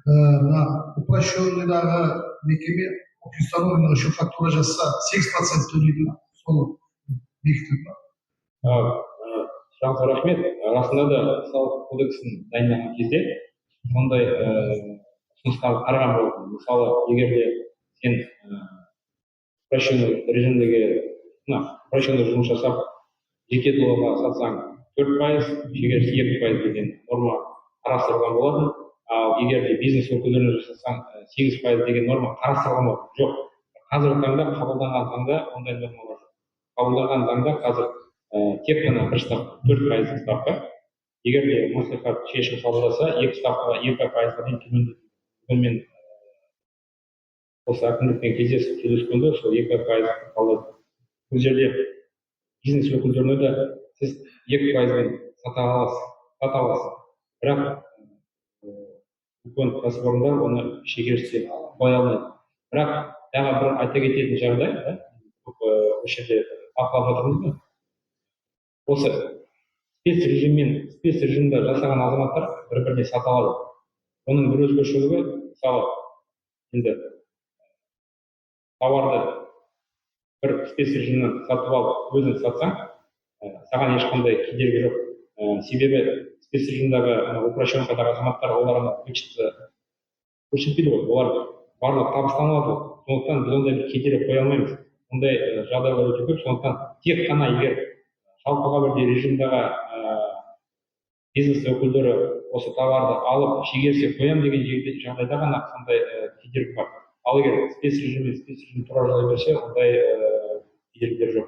мына упрощенныйдағы мекеме установленный еще фактура жазса 8% төлейді ма, соны бекітілді ма? Сұрағыңызға рахмет. Расында да салық кодексін дайындаған кезде ондай ұсыныстарды қараған болатын. Мысалы, егер де сен упрощенный режимдегі упрощенный жұмыс жасап, жеке тұлғаға сатсаң 4%, шегерісі 2% деген норма қарастырылған болатын. Ал егер де бизнес өкілдеріне жасасаң 8% деген норма қарастырылған болатын. Жоқ. Қазіргі таңда қабылданған заңда ондай нормалар жоқ. Қабылданған заңда қазір тек қана бір ставка, 4% ставка. Егер де мәслихат шешім қабылдаса, 2 ставкаға 2%-ға дейін төмендетілді. Мен осы әкімдікпен кездесіп сөйлескенде сол 2% қалады. Бұл жерде бизнес өкілдеріне де сіз 2%-мен сата аласыз. Бірақ үлкен кәсіпорындар оны шегерісте қоя алмайды. Бірақ тағы бір айта кететін жағдай, осы жерде талқылап жатырмыз ғой. Осы спецрежимда жасаған азаматтар бір-біріне сата алады. Оның бір өзгешелігі, мысалы, енді тауарды бір спецрежимнен сатып алып, өзің сатсаң, саған ешқандай кедергі жоқ. Себебі спецрежимдағы упрощенкадағы азаматтар оларға көрсетпейді ғой, олар барлық табыстанады. Сондықтан біз ондай кедергі қоя алмаймыз. Ондай жағдайлар өте көп. Сондықтан тек қана егер жалпыға бірдей режимдағы бизнес өкілдері осы товарды алып шегерсе қоям деген жағдайда ғана сондай кедергі бар. Ал егер спецрежим туралы берсе, ондай кедергілер жоқ.